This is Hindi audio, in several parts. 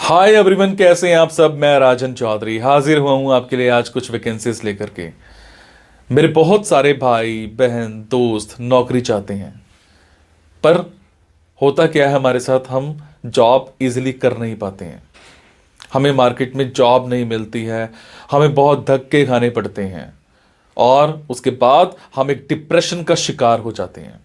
हाय एवरीवन, कैसे हैं आप सब। मैं राजन चौधरी हाजिर हुआ हूं आपके लिए आज कुछ वैकेंसीज लेकर के। मेरे बहुत सारे भाई बहन दोस्त नौकरी चाहते हैं, पर होता क्या है हमारे साथ, हम जॉब इजीली कर नहीं पाते हैं। हमें मार्केट में जॉब नहीं मिलती है, हमें बहुत धक्के खाने पड़ते हैं और उसके बाद हम एक डिप्रेशन का शिकार हो जाते हैं।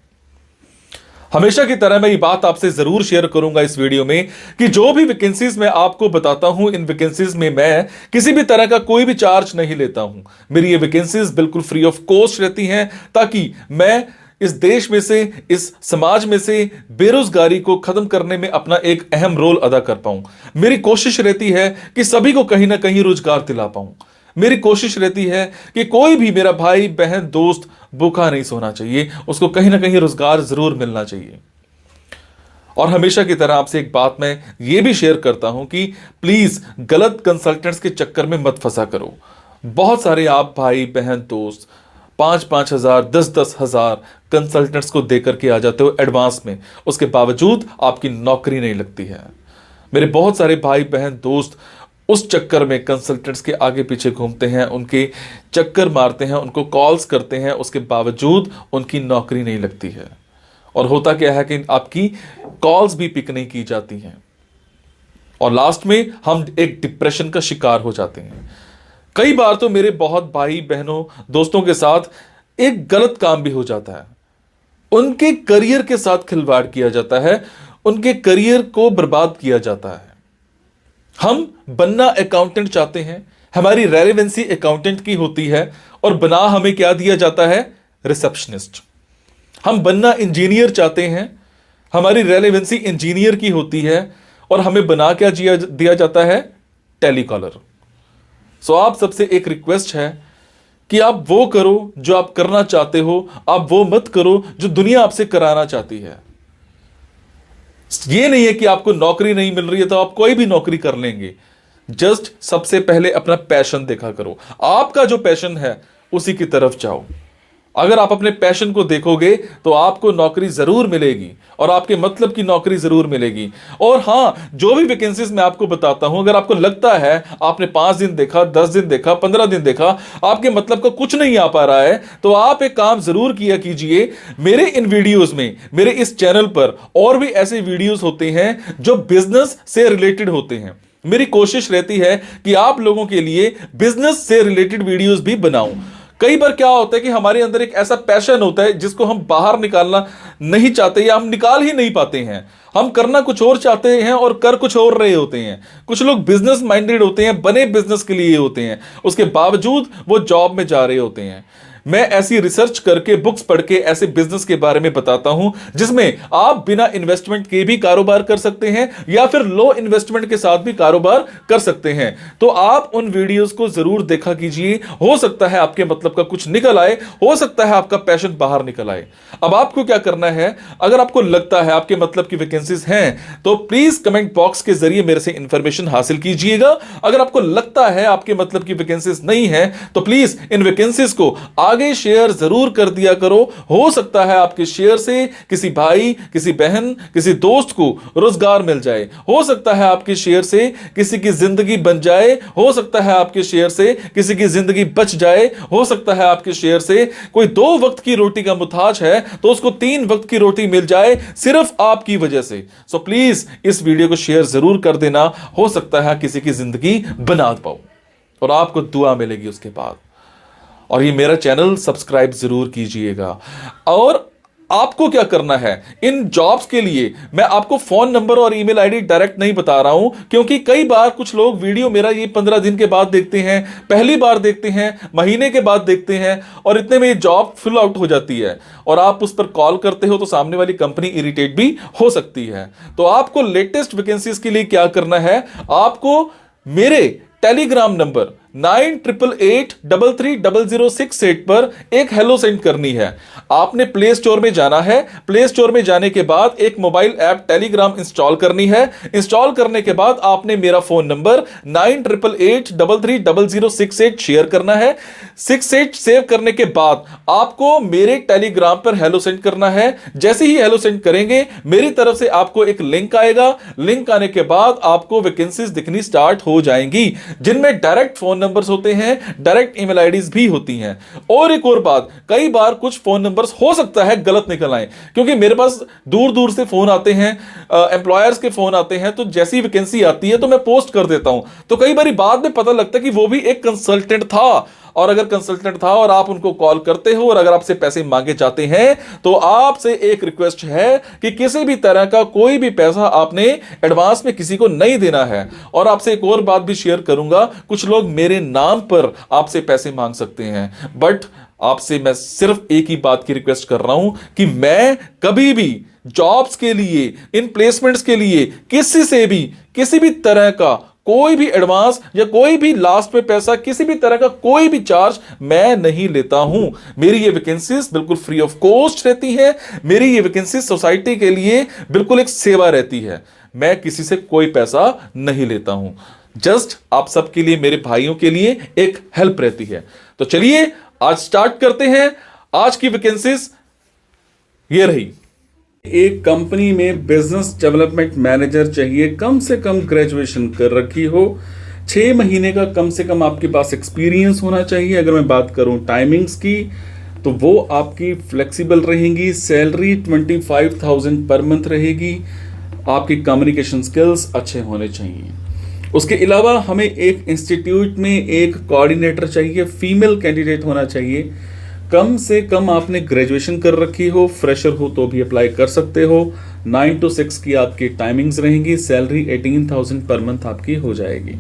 हमेशा की तरह मैं ये बात आपसे जरूर शेयर करूंगा इस वीडियो में कि जो भी वैकेंसीज मैं आपको बताता हूं, इन वैकेंसीज में मैं किसी भी तरह का कोई भी चार्ज नहीं लेता हूं। मेरी ये वैकेंसीज बिल्कुल फ्री ऑफ कॉस्ट रहती हैं, ताकि मैं इस देश में से, इस समाज में से बेरोजगारी को खत्म करने में अपना एक अहम रोल अदा कर पाऊं। मेरी कोशिश रहती है कि सभी को कहीं ना कहीं रोजगार दिला पाऊं। मेरी कोशिश रहती है कि कोई भी मेरा भाई बहन दोस्त भूखा नहीं सोना चाहिए, उसको कहीं ना कहीं रोजगार जरूर मिलना चाहिए। और हमेशा की तरह आपसे एक बात मैं ये भी शेयर करता हूं कि प्लीज गलत कंसल्टेंट्स के चक्कर में मत फंसा करो। बहुत सारे आप भाई बहन दोस्त 5,000 10,000 कंसल्टेंट्स को देकर के आ जाते हो एडवांस में, उसके बावजूद आपकी नौकरी नहीं लगती है। मेरे बहुत सारे भाई बहन दोस्त उस चक्कर में कंसल्टेंट्स के आगे पीछे घूमते हैं, उनके चक्कर मारते हैं, उनको कॉल्स करते हैं, उसके बावजूद उनकी नौकरी नहीं लगती है। और होता क्या है कि आपकी कॉल्स भी पिक नहीं की जाती हैं और लास्ट में हम एक डिप्रेशन का शिकार हो जाते हैं। कई बार तो मेरे बहुत भाई बहनों दोस्तों के साथ एक गलत काम भी हो जाता है। उनके करियर के साथ खिलवाड़ किया जाता है, उनके करियर को बर्बाद किया जाता है। हम बनना अकाउंटेंट चाहते हैं, हमारी रेलेवेंसी अकाउंटेंट की होती है और बना हमें क्या दिया जाता है, रिसेप्शनिस्ट। हम बनना इंजीनियर चाहते हैं, हमारी रेलेवेंसी इंजीनियर की होती है और हमें बना क्या दिया जाता है, टेलीकॉलर। सो आप सबसे एक रिक्वेस्ट है कि आप वो करो जो आप करना चाहते हो, आप वो मत करो जो दुनिया आपसे कराना चाहती है। ये नहीं है कि आपको नौकरी नहीं मिल रही है तो आप कोई भी नौकरी कर लेंगे। जस्ट सबसे पहले अपना पैशन देखा करो, आपका जो पैशन है उसी की तरफ जाओ। अगर आप अपने पैशन को देखोगे तो आपको नौकरी जरूर मिलेगी और आपके मतलब की नौकरी जरूर मिलेगी। और हां, जो भी वैकेंसीज मैं आपको बताता हूं, अगर आपको लगता है आपने 5 दिन देखा, 10 दिन देखा, 15 दिन देखा, आपके मतलब का कुछ नहीं आ पा रहा है, तो आप एक काम जरूर किया कीजिए। मेरे इन वीडियोस में, मेरे इस चैनल पर और भी ऐसे वीडियोस होते हैं जो बिजनेस से रिलेटेड होते हैं। मेरी कोशिश रहती है कि आप लोगों के लिए बिजनेस से रिलेटेड वीडियोस भी बनाऊं। कई बार क्या होता है कि हमारे अंदर एक ऐसा पैशन होता है जिसको हम बाहर निकालना नहीं चाहते या हम निकाल ही नहीं पाते हैं। हम करना कुछ और चाहते हैं और कर कुछ और रहे होते हैं। कुछ लोग बिजनेस माइंडेड होते हैं, बने बिजनेस के लिए होते हैं, उसके बावजूद वो जॉब में जा रहे होते हैं। मैं ऐसी रिसर्च करके, बुक्स पढ़ के ऐसे बिजनेस के बारे में बताता हूं जिसमें आप बिना इन्वेस्टमेंट के भी कारोबार कर सकते हैं या फिर लो इन्वेस्टमेंट के साथ भी कारोबार कर सकते हैं। तो आप उन वीडियोस को जरूर देखा कीजिए। हो सकता है आपके मतलब का कुछ निकल आए, हो सकता है आपका पैशन बाहर निकल आए। अब आपको क्या करना है, अगर आपको लगता है आपके मतलब की वैकेंसीज हैं तो प्लीज कमेंट बॉक्स के जरिए मेरे से इंफॉर्मेशन हासिल कीजिएगा। अगर आपको लगता है आपके मतलब की वैकेंसीज नहीं है तो प्लीज इन वैकेंसीज को आगे शेयर जरूर कर दिया करो। हो सकता है आपके शेयर से किसी भाई, किसी बहन, किसी दोस्त को रोजगार मिल जाए। हो सकता है आपके शेयर से किसी की जिंदगी बन जाए। हो सकता है आपके शेयर से किसी की जिंदगी बच जाए। हो सकता है आपके शेयर से कोई 2 वक्त की रोटी का मुताज है तो उसको 3 वक्त की रोटी मिल जाए, सिर्फ आपकी वजह से। सो प्लीज इस वीडियो को शेयर जरूर कर देना। हो सकता है किसी की जिंदगी बना पाओ और आपको दुआ मिलेगी उसके बाद। और ये मेरा चैनल सब्सक्राइब जरूर कीजिएगा। और आपको क्या करना है, इन जॉब्स के लिए मैं आपको फोन नंबर और ईमेल आईडी डायरेक्ट नहीं बता रहा हूं, क्योंकि कई बार कुछ लोग वीडियो मेरा ये 15 दिन के बाद देखते हैं, पहली बार देखते हैं, महीने के बाद देखते हैं और इतने में ये जॉब फिल आउट हो जाती है और आप उस पर कॉल करते हो तो सामने वाली कंपनी इरिटेट भी हो सकती है। तो आपको लेटेस्ट वैकेंसीज के लिए क्या करना है, आपको मेरे टेलीग्राम नंबर 9888330068 पर एक हेलो सेंड करनी है। आपने प्ले स्टोर में जाना है, प्ले स्टोर में जाने के बाद एक मोबाइल ऐप टेलीग्राम इंस्टॉल करनी है। इंस्टॉल करने के बाद आपने मेरा फोन नंबर 9888330068 शेयर करना है। 68 सेव करने के बाद आपको मेरे टेलीग्राम पर हेलो सेंड करना है। जैसे ही हेलो सेंड करेंगे मेरी तरफ से आपको एक लिंक आएगा। लिंक आने के बाद आपको वैकेंसीज दिखनी स्टार्ट हो जाएंगी, जिनमें डायरेक्ट फोन नंबर्स होते हैं, डायरेक्ट ईमेल आईडीज भी होती हैं। और एक और बात, कई बार कुछ फोन नंबर्स हो सकता है गलत निकल आए, क्योंकि मेरे पास दूर दूर से फोन आते हैं, एम्प्लॉयर्स के फोन आते हैं, तो जैसी वैकेंसी आती है तो मैं पोस्ट कर देता हूं। तो कई बार बाद में पता लगता है कि वो भी एक कंसल्टेंट था, और अगर कंसल्टेंट था और आप उनको कॉल करते हो और अगर आपसे पैसे मांगे जाते हैं तो आपसे एक रिक्वेस्ट है कि किसी भी तरह का कोई भी पैसा आपने एडवांस में किसी को नहीं देना है। और आपसे एक और बात भी शेयर करूंगा, कुछ लोग मेरे नाम पर आपसे पैसे मांग सकते हैं, बट आपसे मैं सिर्फ एक ही बात की रिक्वेस्ट कर रहा हूं कि मैं कभी भी जॉब्स के लिए, इन प्लेसमेंट्स के लिए किसी से भी किसी भी तरह का कोई भी एडवांस या कोई भी लास्ट में पैसा, किसी भी तरह का कोई भी चार्ज मैं नहीं लेता हूं। मेरी ये वैकेंसीज बिल्कुल फ्री ऑफ कॉस्ट रहती है। मेरी ये वैकेंसीज सोसाइटी के लिए बिल्कुल एक सेवा रहती है। मैं किसी से कोई पैसा नहीं लेता हूं, जस्ट आप सबके लिए, मेरे भाइयों के लिए एक हेल्प रहती है। तो चलिए आज स्टार्ट करते हैं। आज की वैकेंसीज ये रही। एक कंपनी में बिजनेस डेवलपमेंट मैनेजर चाहिए, कम से कम ग्रेजुएशन कर रखी हो, 6 महीने का कम से कम आपके पास एक्सपीरियंस होना चाहिए। अगर मैं बात करूं टाइमिंग्स की तो वो आपकी फ्लेक्सिबल रहेंगी। सैलरी 25,000 पर मंथ रहेगी। आपकी कम्युनिकेशन स्किल्स अच्छे होने चाहिए। उसके अलावा हमें एक इंस्टीट्यूट में एक कोऑर्डिनेटर चाहिए, फीमेल कैंडिडेट होना चाहिए। कम से कम आपने ग्रेजुएशन कर रखी हो, फ्रेशर हो तो भी अप्लाई कर सकते हो। 9 to 6 की आपकी टाइमिंग्स रहेंगी। सैलरी 18,000 पर मंथ आपकी हो जाएगी।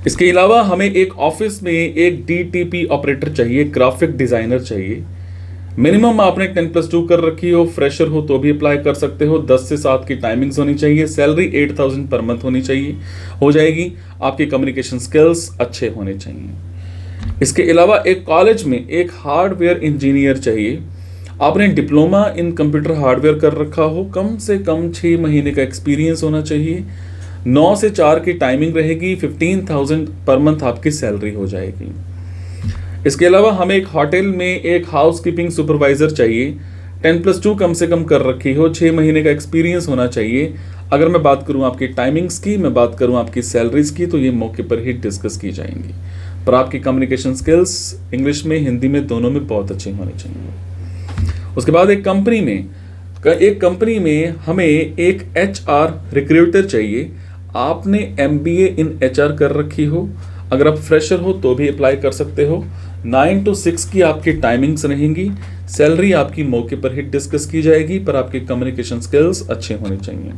इसके अलावा हमें एक ऑफिस में एक DTP ऑपरेटर चाहिए, ग्राफिक डिजाइनर चाहिए। मिनिमम आपने 10+2 कर रखी हो, फ्रेशर हो तो भी अप्लाई कर सकते हो। 10 से 7 की टाइमिंग्स होनी चाहिए। सैलरी 8,000 पर मंथ होनी चाहिए, हो जाएगी। आपकी कम्युनिकेशन स्किल्स अच्छे होने चाहिए। इसके अलावा एक कॉलेज में एक हार्डवेयर इंजीनियर चाहिए। आपने डिप्लोमा इन कंप्यूटर हार्डवेयर कर रखा हो, कम से कम 6 महीने का एक्सपीरियंस होना चाहिए। 9 से 4 की टाइमिंग रहेगी। 15,000 पर मंथ आपकी सैलरी हो जाएगी। इसके अलावा हमें एक होटल में एक हाउसकीपिंग सुपरवाइजर चाहिए। 10+2 कम से कम कर रखी हो, 6 महीने का एक्सपीरियंस होना चाहिए। अगर मैं बात करूं आपकी टाइमिंग्स की, मैं बात करूं आपकी सैलरीज की, तो ये मौके पर ही डिस्कस की जाएंगी। पर आपकी कम्युनिकेशन स्किल्स इंग्लिश में, हिंदी में, दोनों में बहुत अच्छी होनी चाहिए। उसके बाद एक कंपनी में हमें एक HR रिक्रूटर चाहिए। आपने MBA इन HR कर रखी हो, अगर आप फ्रेशर हो तो भी अप्लाई कर सकते हो। 9 to 6 की आपकी टाइमिंग्स रहेंगी। सैलरी आपकी मौके पर ही डिस्कस की जाएगी, पर आपकी कम्युनिकेशन स्किल्स अच्छे होने चाहिए।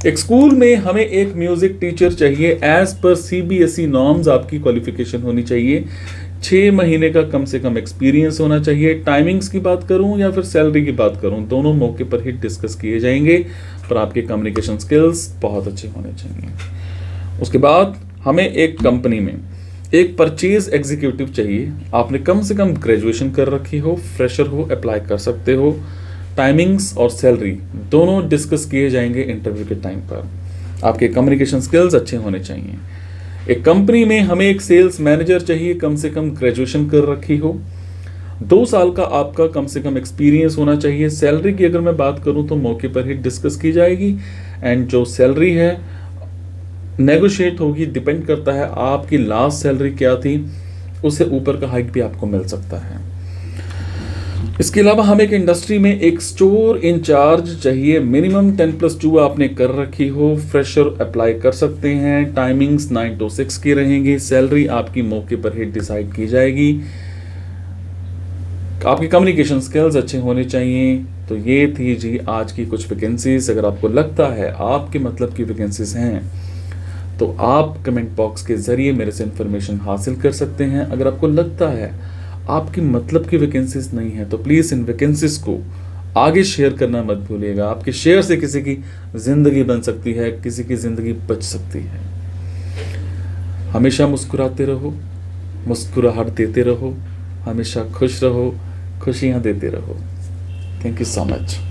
एक स्कूल में हमें एक म्यूजिक टीचर चाहिए। एज पर CBSE नॉर्म्स आपकी क्वालिफिकेशन होनी चाहिए। 6 महीने का कम से कम एक्सपीरियंस होना चाहिए। टाइमिंग्स की बात करूं या फिर सैलरी की बात करूं, दोनों मौके पर ही डिस्कस किए जाएंगे, पर आपके कम्युनिकेशन स्किल्स बहुत अच्छे होने चाहिए। उसके बाद हमें एक कंपनी में एक परचेज एग्जीक्यूटिव चाहिए। आपने कम से कम ग्रेजुएशन कर रखी हो, फ्रेशर हो, अप्लाई कर सकते हो। टाइमिंग्स और सैलरी दोनों डिस्कस किए जाएंगे इंटरव्यू के टाइम पर। आपके कम्युनिकेशन स्किल्स अच्छे होने चाहिए। एक कंपनी में हमें एक सेल्स मैनेजर चाहिए, कम से कम ग्रेजुएशन कर रखी हो। 2 साल का आपका कम से कम एक्सपीरियंस होना चाहिए। सैलरी की अगर मैं बात करूं तो मौके पर ही डिस्कस की जाएगी, एंड जो सैलरी है नेगोशिएट होगी, डिपेंड करता है आपकी लास्ट सैलरी क्या थी, उससे ऊपर का हाइक भी आपको मिल सकता है। इसके अलावा हमें एक इंडस्ट्री में एक स्टोर इंचार्ज चाहिए। मिनिमम 10+2 आपने कर रखी हो, फ्रेशर अप्लाई कर सकते हैं। टाइमिंग्स 9 to 6 की रहेंगी। सैलरी आपकी मौके पर ही डिसाइड की जाएगी। आपकी कम्युनिकेशन स्किल्स अच्छे होने चाहिए। तो ये थी जी आज की कुछ वैकेंसीज। अगर आपको लगता है आपके मतलब की वैकेंसीज हैं तो आप कमेंट बॉक्स के जरिए मेरे से इंफॉर्मेशन हासिल कर सकते हैं। अगर आपको लगता है आपकी मतलब की वैकेंसीज नहीं है तो प्लीज़ इन वैकेंसीज को आगे शेयर करना मत भूलिएगा। आपके शेयर से किसी की ज़िंदगी बन सकती है, किसी की ज़िंदगी बच सकती है। हमेशा मुस्कुराते रहो, मुस्कुराहट देते रहो, हमेशा खुश रहो, खुशियाँ देते रहो। Thank you so much.